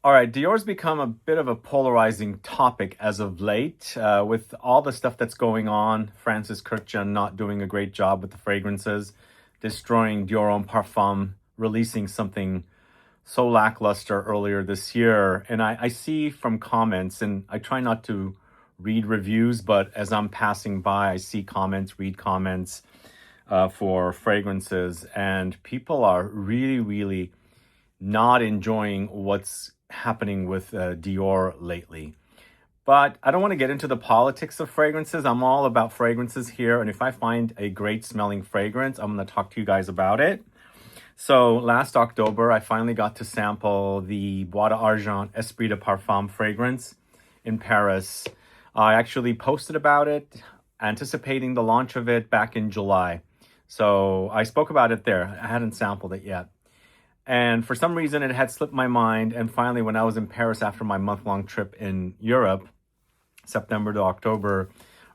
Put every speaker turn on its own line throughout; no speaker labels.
All right, Dior's become a bit of a polarizing topic as of late, with all the stuff that's going on. Francis Kurkdjian not doing a great job with the fragrances, destroying Dior Homme Parfum, releasing something so lackluster earlier this year. And I see from comments, and I try not to read reviews, but as I'm passing by, I see comments, read comments for fragrances, and people are really not enjoying what's happening with Dior lately. But I don't want to get into the politics of fragrances. I'm all about fragrances here. And if I find a great smelling fragrance, I'm going to talk to you guys about it. So last October, I finally got to sample the Bois d'Argent Esprit de Parfum fragrance in Paris. I actually posted about it, anticipating the launch of it back in July. So I spoke about it there. I hadn't sampled it yet. And for some reason, it had slipped my mind. And finally, when I was in Paris after my month-long trip in Europe, September to October,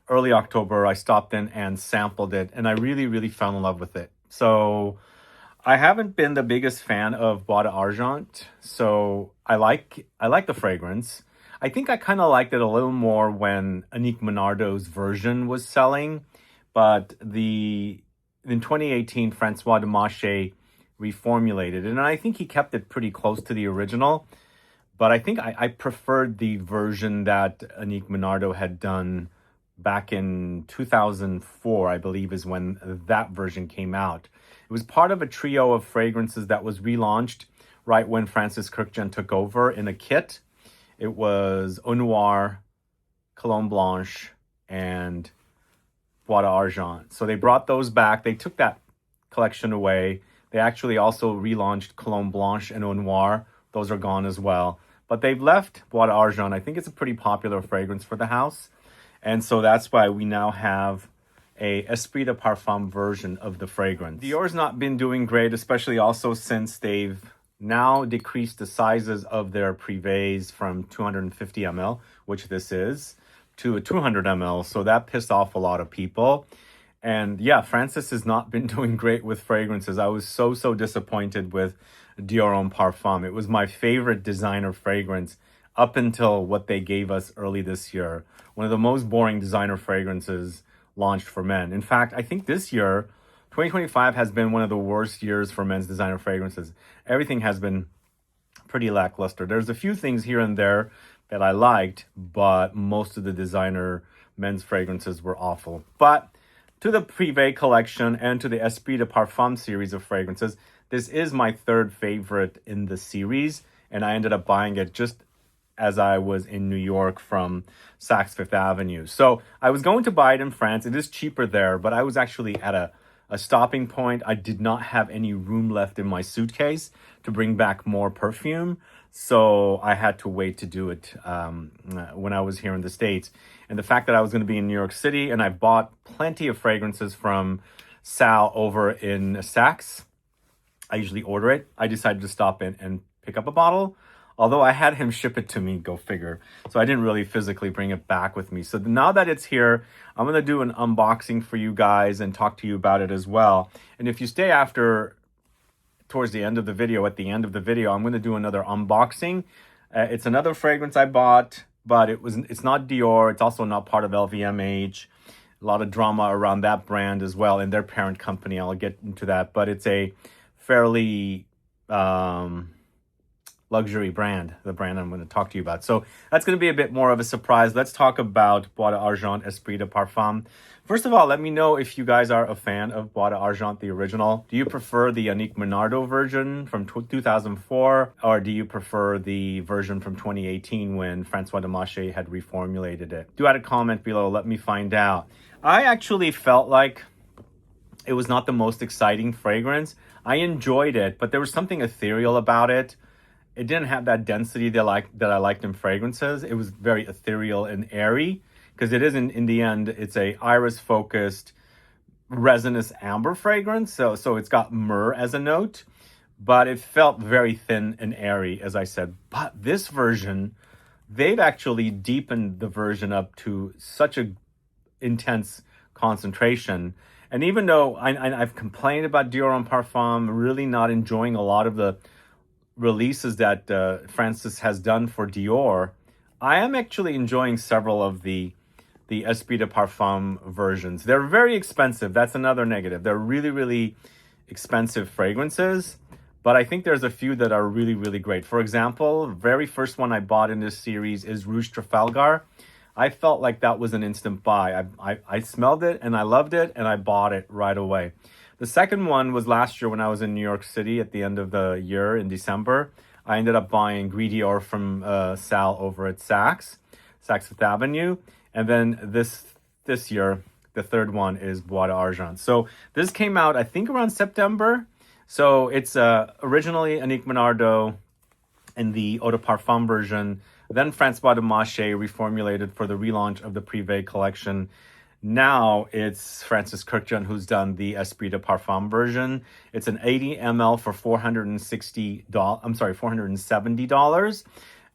early October, I stopped in and sampled it. And I really fell in love with it. So I haven't been the biggest fan of Bois d'Argent. So I like the fragrance. I think I kind of liked it a little more when Annick Menardo's version was selling. But in 2018, Francois Demachy reformulated, and I think he kept it pretty close to the original, but I think I preferred the version that Annick Menardo had done back in 2004, I believe is when that version came out. It was part of a trio of fragrances that was relaunched right when Francis Kurkdjian took over in a kit. It was Eau Noire, Cologne Blanche, and Bois d'Argent. So they brought those back. They took that collection away. They actually also relaunched Cologne Blanche and Eau Noire. Those are gone as well. But they've left Bois d'Argent. I think it's a pretty popular fragrance for the house. And so that's why we now have a Esprit de Parfum version of the fragrance. Dior's not been doing great, especially also since they've now decreased the sizes of their Privés from 250 ml, which this is, to a 200 ml. So that pissed off a lot of people. And yeah, Francis has not been doing great with fragrances. I was so disappointed with Dior Homme Parfum. It was my favorite designer fragrance up until what they gave us early this year. One of the most boring designer fragrances launched for men. In fact, I think this year, 2025 has been one of the worst years for men's designer fragrances. Everything has been pretty lackluster. There's a few things here and there that I liked, but most of the designer men's fragrances were awful. But to the Privé collection and to the Esprit de Parfum series of fragrances, this is my third favorite in the series, and I ended up buying it just as I was in New York from Saks Fifth Avenue. So I was going to buy it in France. It is cheaper there, but I was actually at a stopping point. I did not have any room left in my suitcase to bring back more perfume. So I had to wait to do it when I was here in the States. And the fact that I was going to be in New York City and I bought plenty of fragrances from Sal over in Saks. I usually order it. I decided to stop in and pick up a bottle. Although I had him ship it to me, go figure. So I didn't really physically bring it back with me. So now that it's here, I'm going to do an unboxing for you guys and talk to you about it as well. And if you stay towards the end of the video, at the end of the video, I'm going to do another unboxing. It's another fragrance I bought, but it's not Dior. It's also not part of LVMH. A lot of drama around that brand as well and their parent company. I'll get into that, but it's a fairly luxury brand, the brand I'm going to talk to you about. So that's going to be a bit more of a surprise. Let's talk about Bois d'Argent Esprit de Parfum. First of all, let me know if you guys are a fan of Bois d'Argent, the original. Do you prefer the Annick Menardo version from 2004, or do you prefer the version from 2018 when Francois Demachy had reformulated it? Do add a comment below. Let me find out. I actually felt like it was not the most exciting fragrance. I enjoyed it, but there was something ethereal about it. It didn't have that density that I liked in fragrances. It was very ethereal and airy because it is in the end, it's a iris focused resinous amber fragrance. So it's got myrrh as a note, but it felt very thin and airy, as I said. But this version, they've actually deepened the version up to such a intense concentration. And even though I've complained about Dior Homme Parfum, really not enjoying a lot of the releases that Francis has done for Dior, I am actually enjoying several of the Esprit de Parfum versions. They're very expensive. That's another negative. They're really, really expensive fragrances, but I think there's a few that are really, really great. For example, very first one I bought in this series is Rouge Trafalgar. I felt like that was an instant buy. I smelled it and I loved it and I bought it right away. The second one was last year when I was in New York City at the end of the year in December. I ended up buying Gris Dior from Sal over at Saks Fifth Avenue. And then this year, the third one is Bois d'Argent. So this came out, I think, around September. So it's originally Annick Menardo in the Eau de Parfum version. Then Francois Demachy reformulated for the relaunch of the Privé collection. Now it's Francis Kurkdjian who's done the Esprit de Parfum version. It's an 80 ml for $470.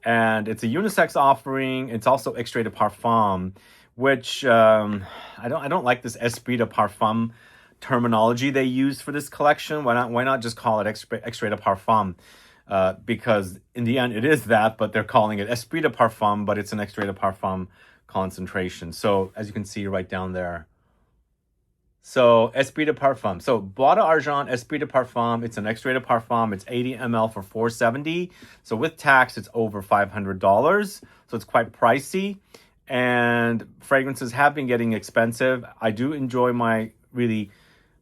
And it's a unisex offering. It's also Extrait de Parfum, which I don't like this Esprit de Parfum terminology they use for this collection. Why not just call it Extrait de Parfum? Because in the end it is that, but they're calling it Esprit de Parfum, but it's an Extrait de Parfum concentration. So as you can see right down there. So Esprit de Parfum. So Bois d'Argent, Esprit de Parfum. It's an Extrait de Parfum. It's 80 ml for $470. So with tax, it's over $500. So it's quite pricey. And fragrances have been getting expensive. I do enjoy my really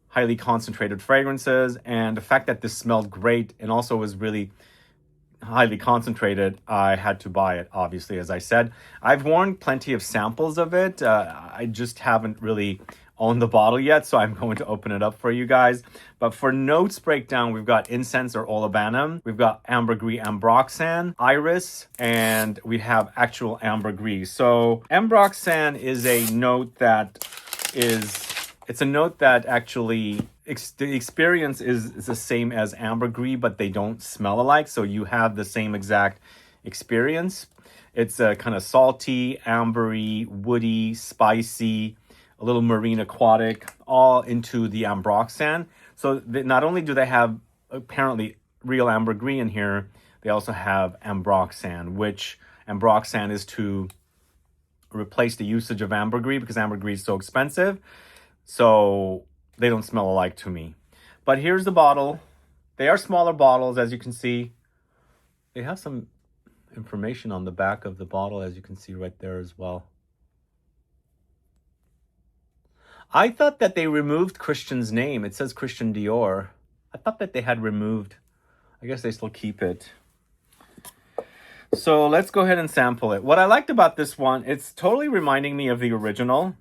highly concentrated fragrances. And the fact that this smelled great and also was really highly concentrated, I had to buy it, obviously, as I said. I've worn plenty of samples of it. I just haven't really owned the bottle yet, so I'm going to open it up for you guys. But for notes breakdown, we've got incense or olibanum, we've got ambergris ambroxan, iris, and we have actual ambergris. So ambroxan is a note that it's a note that actually the experience is the same as ambergris, but they don't smell alike. So you have the same exact experience. It's a kind of salty, ambery, woody, spicy, a little marine aquatic, all into the ambroxan. So not only do they have apparently real ambergris in here, they also have ambroxan, which ambroxan is to replace the usage of ambergris because ambergris is so expensive. So they don't smell alike to me. But here's the bottle. They are smaller bottles, as you can see. They have some information on the back of the bottle, as you can see right there as well. I thought that they removed Christian's name. It says Christian Dior. I thought that they had removed. I guess they still keep it. So let's go ahead and sample it. What I liked about this one, it's totally reminding me of the original,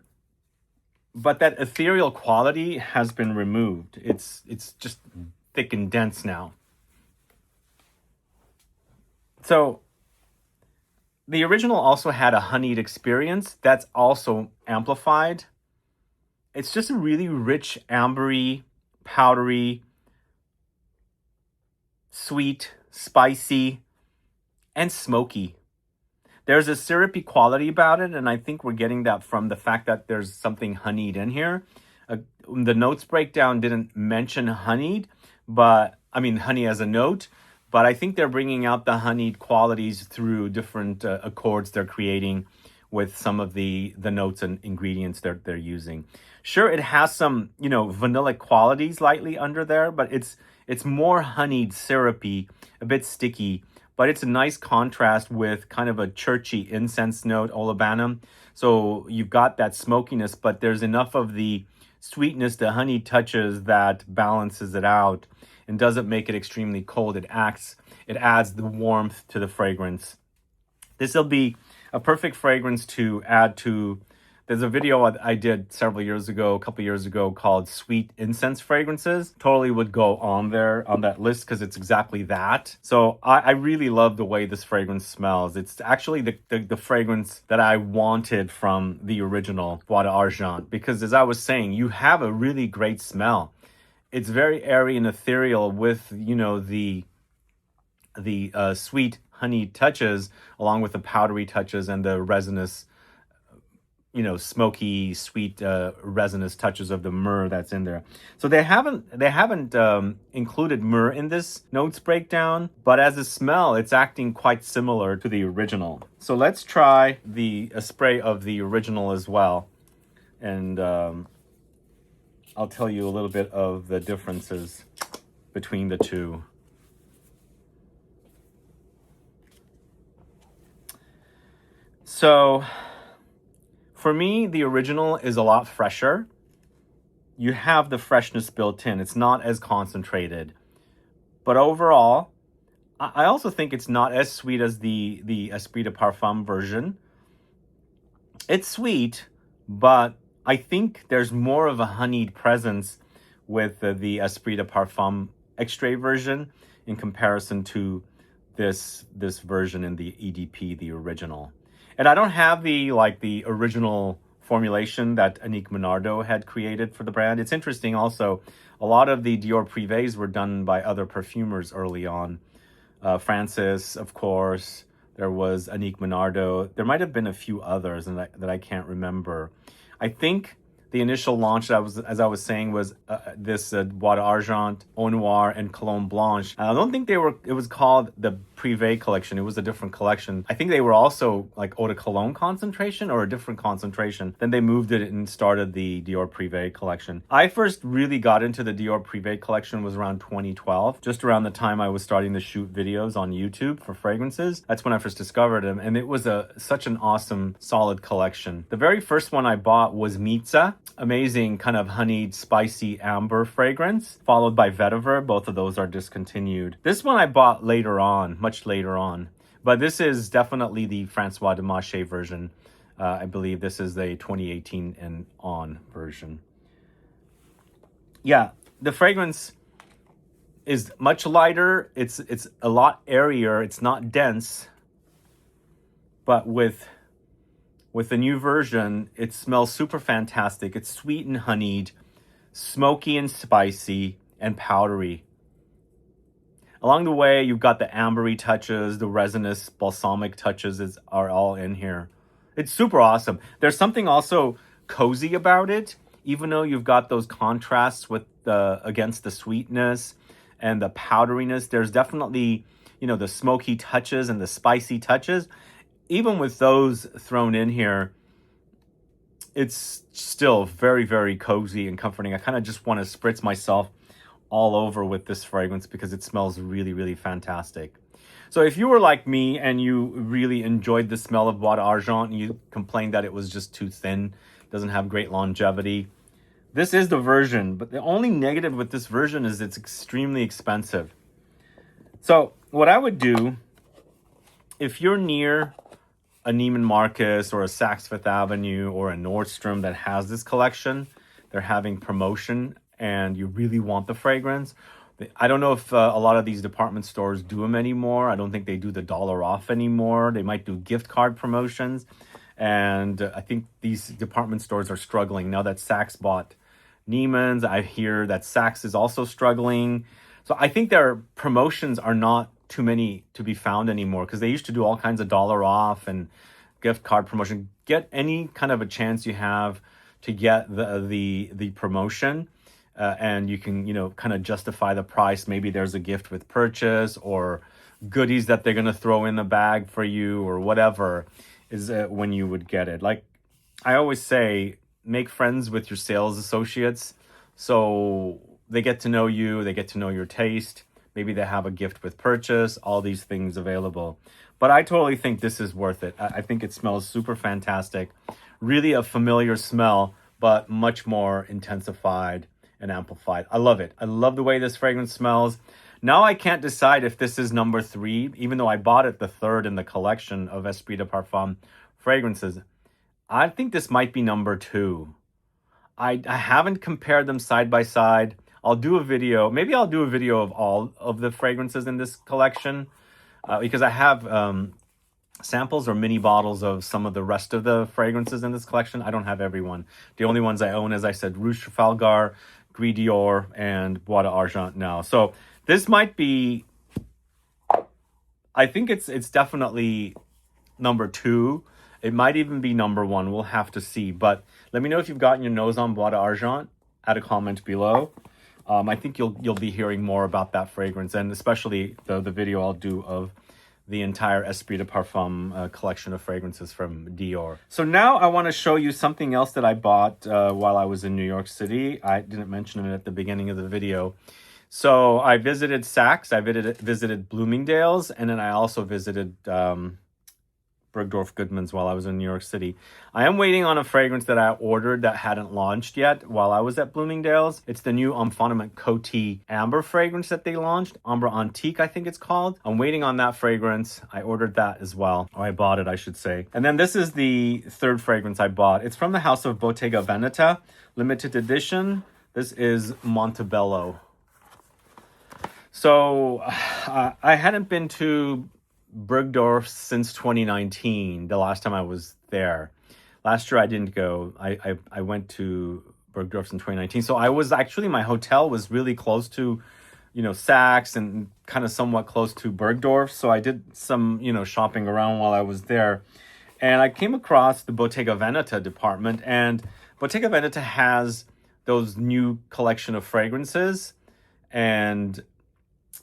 but that ethereal quality has been removed. It's just thick and dense now. So the original also had a honeyed experience that's also amplified. It's just a really rich, ambery, powdery, sweet, spicy, and smoky. There's a syrupy quality about it, and I think we're getting that from the fact that there's something honeyed in here. The notes breakdown didn't mention honeyed, but I mean honey as a note, but I think they're bringing out the honeyed qualities through different accords they're creating with some of the notes and ingredients they're using. Sure, it has some, vanilla qualities lightly under there, but it's more honeyed, syrupy, a bit sticky, but it's a nice contrast with kind of a churchy incense note, olibanum. So you've got that smokiness, but there's enough of the sweetness, the honey touches that balances it out and doesn't make it extremely cold. It adds the warmth to the fragrance. This will be a perfect fragrance to add to. There's a video I did a couple years ago, called Sweet Incense Fragrances. Totally would go on there, on that list, because it's exactly that. So I really love the way this fragrance smells. It's actually the fragrance that I wanted from the original Bois d'Argent, because as I was saying, you have a really great smell. It's very airy and ethereal with, the sweet honey touches, along with the powdery touches and the resinous smoky, sweet, resinous touches of the myrrh that's in there. So they haven't included myrrh in this notes breakdown, but as a smell, it's acting quite similar to the original. So let's try a spray of the original as well, and I'll tell you a little bit of the differences between the two. So for me, the original is a lot fresher. You have the freshness built in. It's not as concentrated. But overall, I also think it's not as sweet as the Esprit de Parfum version. It's sweet, but I think there's more of a honeyed presence with the Esprit de Parfum extrait version in comparison to this version in the EDP, the original. And I don't have the original formulation that Annick Menardo had created for the brand. It's interesting also, a lot of the Dior Privés were done by other perfumers early on. Francis, of course. There was Annick Menardo. There might have been a few others that I can't remember. I think the initial launch, as I was saying, was this Bois d'Argent, Eau Noire, and Cologne Blanche. I don't think it was called the Privé collection. It was a different collection. I think they were also like Eau de Cologne concentration or a different concentration. Then they moved it and started the Dior Privé collection. I first really got into the Dior Privé collection was around 2012, just around the time I was starting to shoot videos on YouTube for fragrances. That's when I first discovered them, and it was such an awesome, solid collection. The very first one I bought was Mitza. Amazing kind of honeyed, spicy amber fragrance, followed by Vetiver. Both of those are discontinued. This one I bought later on, much later on. But this is definitely the Francois Demachy version. I believe this is the 2018 and on version. Yeah, the fragrance is much lighter. It's a lot airier. It's not dense. But with the new version, it smells super fantastic. It's sweet and honeyed, smoky and spicy, and powdery. Along the way, you've got the ambery touches, the resinous, balsamic touches are all in here. It's super awesome. There's something also cozy about it, even though you've got those contrasts with against the sweetness and the powderiness. There's definitely, the smoky touches and the spicy touches. Even with those thrown in here, it's still very, very cozy and comforting. I kind of just want to spritz myself all over with this fragrance because it smells really, really fantastic. So if you were like me and you really enjoyed the smell of Bois d'Argent and you complained that it was just too thin, doesn't have great longevity, this is the version. But the only negative with this version is it's extremely expensive. So what I would do, if you're near a Neiman Marcus or a Saks Fifth Avenue or a Nordstrom that has this collection, they're having promotion and you really want the fragrance. I don't know if a lot of these department stores do them anymore. I don't think they do the $1 off anymore. They might do gift card promotions. And I think these department stores are struggling. Now that Saks bought Neiman's, I hear that Saks is also struggling. So I think their promotions are not too many to be found anymore because they used to do all kinds of $1 off and gift card promotion. Get any kind of a chance you have to get the promotion, and you can kind of justify the price. Maybe there's a gift with purchase or goodies that they're gonna throw in the bag for you or whatever is when you would get it. Like I always say, make friends with your sales associates so they get to know you, they get to know your taste. Maybe they have a gift with purchase, all these things available. But I totally think this is worth it. I think it smells super fantastic. Really a familiar smell, but much more intensified and amplified. I love it. I love the way this fragrance smells. Now I can't decide if this is number 3, even though I bought it the 3rd in the collection of Esprit de Parfum fragrances. I think this might be number 2. I haven't compared them side by side. I'll do a video. Maybe I'll do a video of all of the fragrances in this collection because I have samples or mini bottles of some of the rest of the fragrances in this collection. I don't have every one. The only ones I own, as I said, Rouge Trafalgar, Gris Dior, and Bois d'Argent now. So this might be, I think it's definitely number 2 It might even be number one. We'll have to see. But let me know if you've gotten your nose on Bois d'Argent. Add a comment below. I think you'll be hearing more about that fragrance, and especially the video I'll do of the entire Esprit de Parfum collection of fragrances from Dior. So now I want to show you something else that I bought while I was in New York City. I didn't mention it at the beginning of the video. So I visited Saks, I visited Bloomingdale's, and then I also visited Bergdorf Goodman's while I was in New York City. I am waiting on a fragrance that I ordered that hadn't launched yet while I was at Bloomingdale's. It's the new Fondament Coty Amber fragrance that they launched. Amber Antique, I think it's called. I'm waiting on that fragrance. I ordered that as well. Or I bought it, I should say. And then this is the third fragrance I bought. It's from the house of Bottega Veneta, limited edition. This is Montebello. So I hadn't been to Bergdorf since 2019, the last time I was there. Last year I didn't go. I went to Bergdorf in 2019. So I was actually, my hotel was really close to, Saks and kind of somewhat close to Bergdorf. So I did some, shopping around while I was there. And I came across the Bottega Veneta department, and Bottega Veneta has those new collection of fragrances, and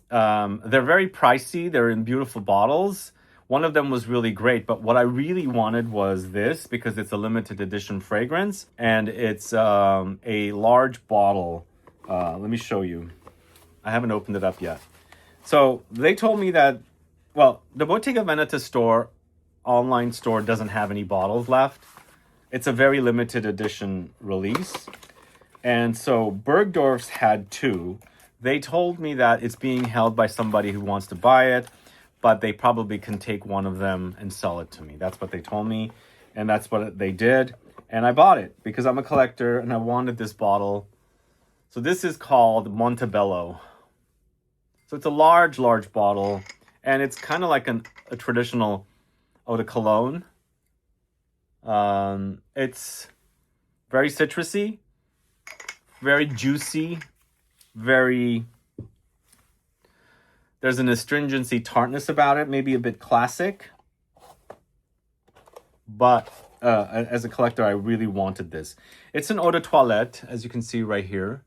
they're very pricey. They're in beautiful bottles. One of them was really great, but what I really wanted was this because it's a limited edition fragrance, and it's a large bottle. Let me show you. I haven't opened it up yet. So they told me that, well, the Bottega Veneta store, online store, doesn't have any bottles left. It's a very limited edition release. And so Bergdorf's had two. They told me that it's being held by somebody who wants to buy it, but they probably can take one of them and sell it to me. That's what they told me, and that's what they did. And I bought it because I'm a collector and I wanted this bottle. So this is called Montebello. So it's a large bottle, and it's kind of like a traditional eau de cologne. It's very citrusy, very juicy, there's an astringency tartness about it, maybe a bit classic. But as a collector, I really wanted this. It's an eau de toilette, as you can see right here.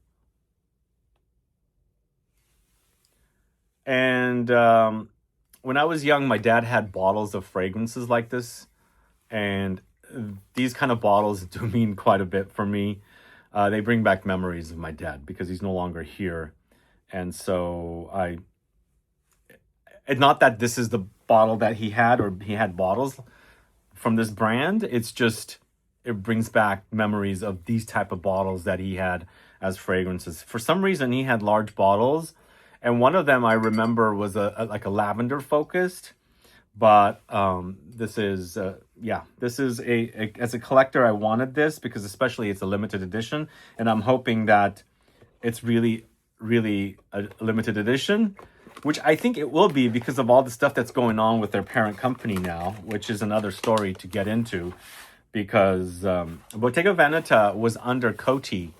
And when I was young, my dad had bottles of fragrances like this. And these kind of bottles do mean quite a bit for me. They bring back memories of my dad because he's no longer here. And so not that this is the bottle that he had, or he had bottles from this brand. It's just, it brings back memories of these type of bottles that he had as fragrances. For some reason, he had large bottles. And one of them I remember was like a lavender focused. But this is as a collector, I wanted this because especially it's a limited edition, and I'm hoping that it's really a limited edition, which I think it will be because of all the stuff that's going on with their parent company now, which is another story to get into, because Bottega Veneta was under Coty.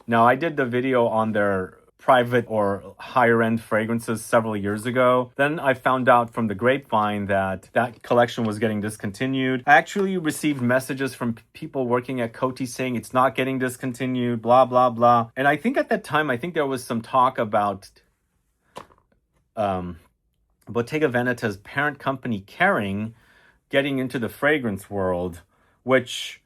Now, I did the video on their private or higher end fragrances several years ago. Then I found out from the grapevine that collection was getting discontinued. I actually received messages from people working at Coty saying it's not getting discontinued, blah, blah, blah. And I think at that time, there was some talk about Bottega Veneta's parent company, Kering, getting into the fragrance world, which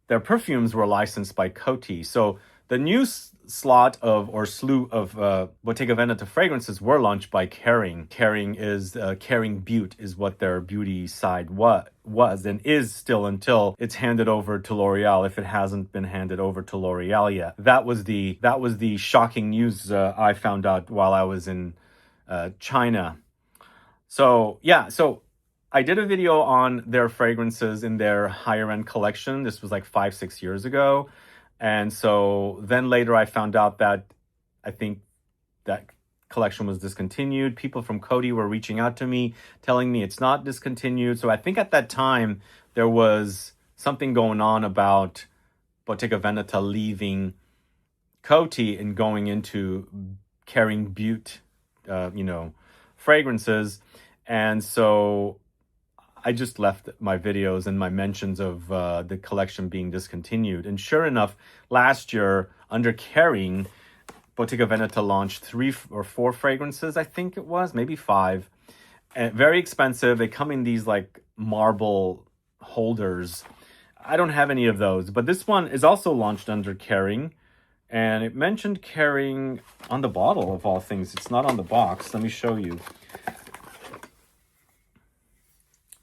their perfumes were licensed by Coty. So the new slew of Bottega Veneta fragrances were launched by Kering. Kering Beauty is what their beauty side was and is still until it's handed over to L'Oreal, if it hasn't been handed over to L'Oreal yet. That was the shocking news I found out while I was in China. So I did a video on their fragrances in their higher end collection. This was like 5-6 years ago. And so then later I found out that I think that collection was discontinued. People from Coty were reaching out to me, telling me it's not discontinued. So I think at that time there was something going on about Bottega Veneta leaving Coty and going into Kering Beauty, fragrances. And so I just left my videos and my mentions of the collection being discontinued. And sure enough, last year under Kering, Bottega Veneta launched 3 or 4 fragrances, I think it was, maybe 5. And very expensive. They come in these like marble holders. I don't have any of those, but this one is also launched under Kering. And it mentioned Kering on the bottle of all things. It's not on the box. Let me show you.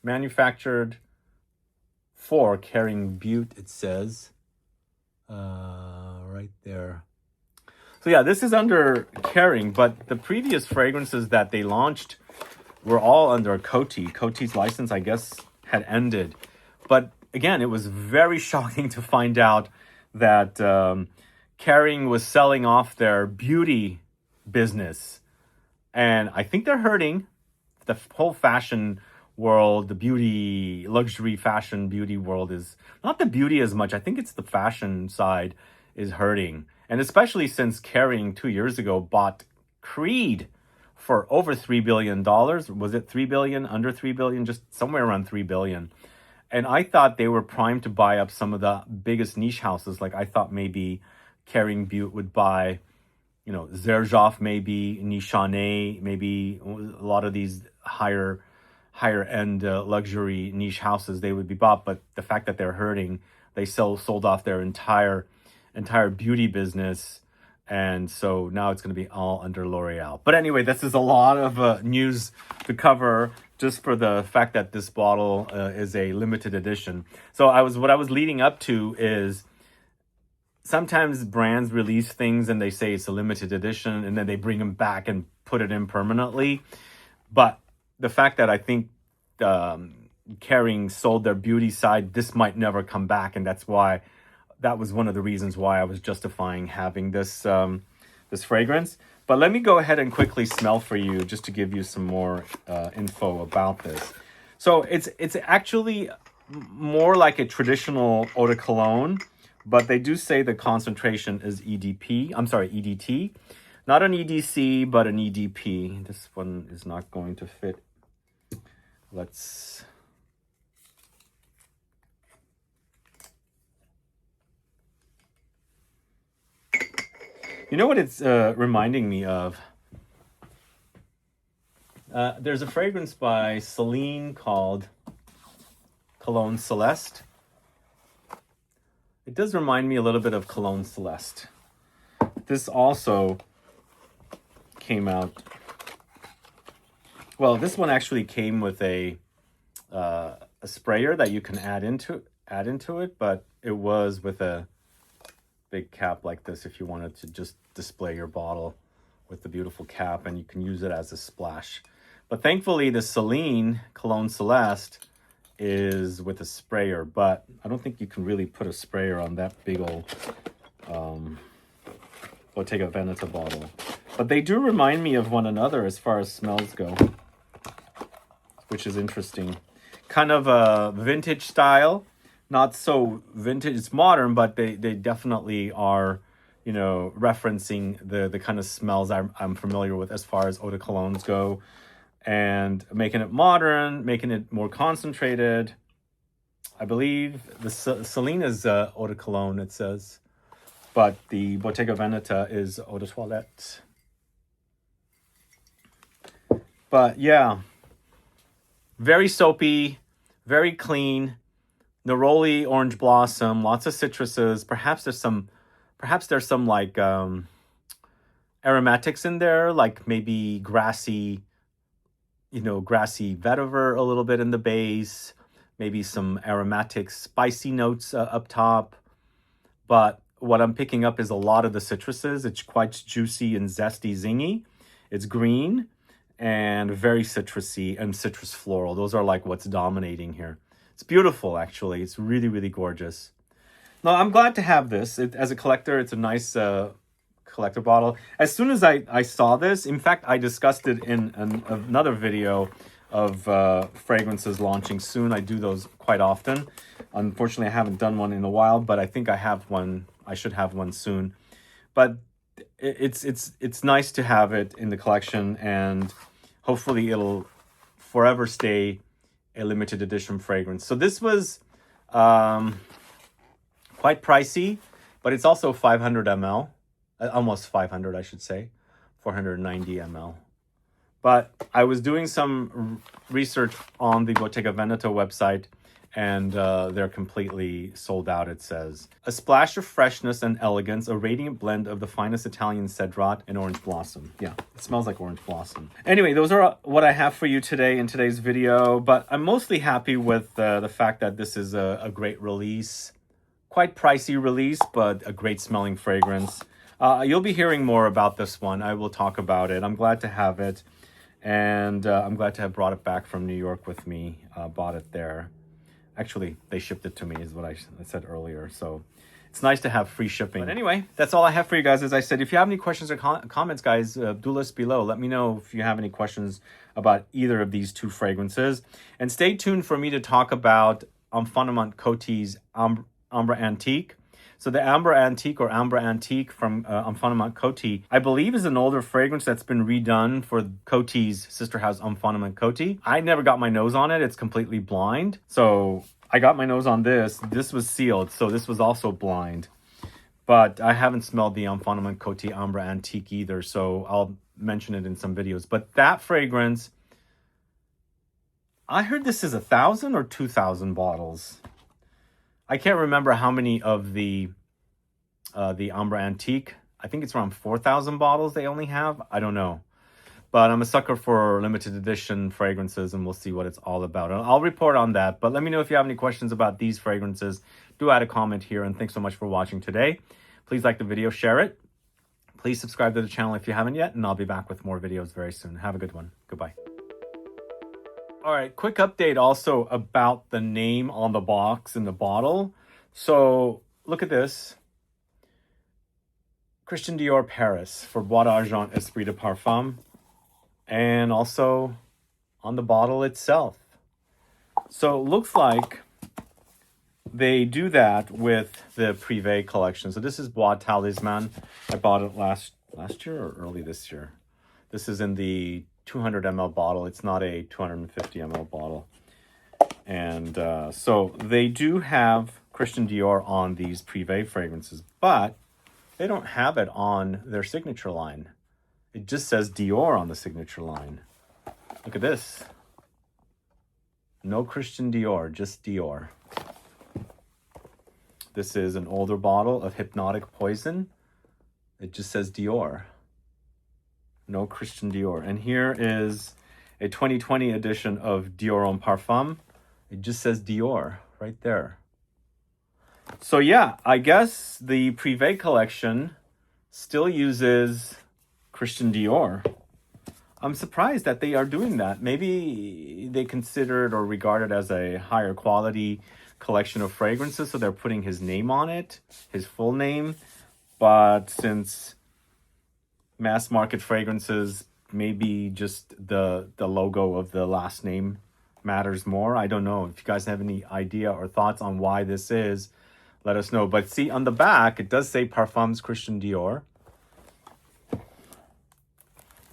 Manufactured for Kering Butte, it says. Right there. So yeah, this is under Kering, but the previous fragrances that they launched were all under Coty. Coty's license, I guess, had ended. But again, it was very shocking to find out that Kering was selling off their beauty business. And I think they're hurting. The whole fashion world, the beauty, luxury fashion beauty world is not the beauty as much. I think it's the fashion side is hurting. And especially since Kering 2 years ago bought Creed for over $3 billion. Was it 3 billion, under 3 billion, just somewhere around 3 billion. And I thought they were primed to buy up some of the biggest niche houses. Like I thought maybe Kering Butte would buy, you know, Xerjoff, maybe Nichane, maybe a lot of these higher end luxury niche houses, they would be bought. But the fact that they're hurting, they sold off their entire beauty business. And so now it's going to be all under L'Oreal. But anyway, this is a lot of news to cover just for the fact that this bottle is a limited edition. So what I was leading up to is sometimes brands release things and they say it's a limited edition and then they bring them back and put it in permanently. But the fact that I think Kering sold their beauty side, this might never come back. And that was one of the reasons why I was justifying having this this fragrance. But let me go ahead and quickly smell for you just to give you some more info about this. So it's actually more like a traditional eau de cologne, but they do say the concentration is EDT. Not an EDC, but an EDP. This one is not going to fit. Let's... You know what it's reminding me of? There's a fragrance by Celine called Cologne Celeste. It does remind me a little bit of Cologne Celeste. This also came out... Well, this one actually came with a sprayer that you can add into it, but it was with a big cap like this if you wanted to just display your bottle with the beautiful cap, and you can use it as a splash. But thankfully the Celine Cologne Celeste is with a sprayer, but I don't think you can really put a sprayer on that big old Bottega Veneta bottle. But they do remind me of one another as far as smells go, which is interesting. Kind of a vintage style. Not so vintage, it's modern, but they definitely are, you know, referencing the kind of smells I'm familiar with as far as eau de colognes go, and making it modern, making it more concentrated. I believe the Celine is eau de cologne, it says, but the Bottega Veneta is eau de toilette. But yeah, very soapy, very clean. Neroli, orange blossom, lots of citruses. Perhaps there's some like aromatics in there, like maybe grassy vetiver a little bit in the base, maybe some aromatic spicy notes up top. But what I'm picking up is a lot of the citruses. It's quite juicy and zesty, zingy. It's green and very citrusy and citrus floral. Those are like what's dominating here. It's beautiful, actually. It's really, really gorgeous. No, I'm glad to have this. As a collector, it's a nice collector bottle. As soon as I saw this, in fact, I discussed it in another video of fragrances launching soon. I do those quite often. Unfortunately, I haven't done one in a while, but I think I have one. I should have one soon. But it's nice to have it in the collection, and hopefully it'll forever stay a limited edition fragrance. So this was quite pricey, but it's also 500 ml, almost 500, I should say, 490 ml. But I was doing some research on the Bottega Veneta website, and they're completely sold out, it says. A splash of freshness and elegance, a radiant blend of the finest Italian cedrat and orange blossom. Yeah, it smells like orange blossom. Anyway, those are what I have for you today in today's video, but I'm mostly happy with the fact that this is a great release. Quite pricey release, but a great smelling fragrance. You'll be hearing more about this one. I will talk about it. I'm glad to have it. And I'm glad to have brought it back from New York with me. Bought it there. Actually, they shipped it to me is what I said earlier. So it's nice to have free shipping. But anyway, that's all I have for you guys. As I said, if you have any questions or comments, guys, do list below. Let me know if you have any questions about either of these two fragrances. And stay tuned for me to talk about Enfant Coty's Ambre Antique. So the Ambre Antique or Ambre Antique from Enfant Coty, I believe is an older fragrance that's been redone for Coty's sister house Enfant Coty. I never got my nose on it. It's completely blind. So I got my nose on this. This was sealed, so this was also blind. But I haven't smelled the Enfant Coty Ambre Antique either, so I'll mention it in some videos. But that fragrance, I heard this is 1,000 or 2,000 bottles. I can't remember how many of the Ambre Antique. I think it's around 4,000 bottles they only have. I don't know. But I'm a sucker for limited edition fragrances, and we'll see what it's all about. And I'll report on that. But let me know if you have any questions about these fragrances. Do add a comment here, and thanks so much for watching today. Please like the video, share it. Please subscribe to the channel if you haven't yet, and I'll be back with more videos very soon. Have a good one. Goodbye. All right, quick update also about the name on the box and the bottle. So look at this. Christian Dior Paris for Bois d'Argent Esprit de Parfum. And also on the bottle itself. So it looks like they do that with the Privé collection. So this is Bois Talisman. I bought it last year or early this year. This is in the 200 ml bottle. It's not a 250 ml bottle. And so they do have Christian Dior on these Privé fragrances, but they don't have it on their signature line. It just says Dior on the signature line. Look at this. No Christian Dior, just Dior. This is an older bottle of Hypnotic Poison. It just says Dior. No Christian Dior. And here is a 2020 edition of Dior Homme Parfum. It just says Dior right there. So yeah, I guess the Privé collection still uses Christian Dior. I'm surprised that they are doing that. Maybe they consider it or regard it as a higher quality collection of fragrances, so they're putting his name on it, his full name. But since mass market fragrances, maybe just the logo of the last name matters more. I don't know. If you guys have any idea or thoughts on why this is, let us know. But see, on the back, it does say Parfums Christian Dior.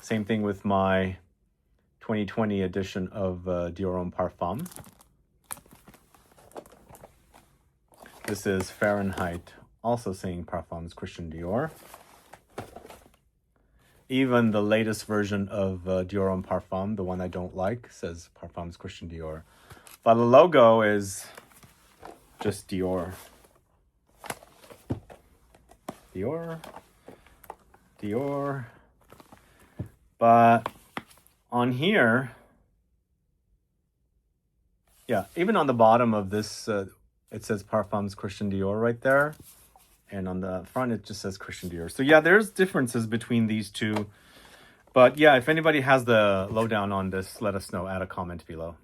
Same thing with my 2020 edition of Dior Homme Parfum. This is Fahrenheit, also saying Parfums Christian Dior. Even the latest version of Dior Homme Parfum, the one I don't like, says Parfums Christian Dior. But the logo is just Dior. Dior. Dior. But on here, yeah, even on the bottom of this, it says Parfums Christian Dior right there. And on the front, it just says Christian Dior. So yeah, there's differences between these two. But yeah, if anybody has the lowdown on this, let us know. Add a comment below.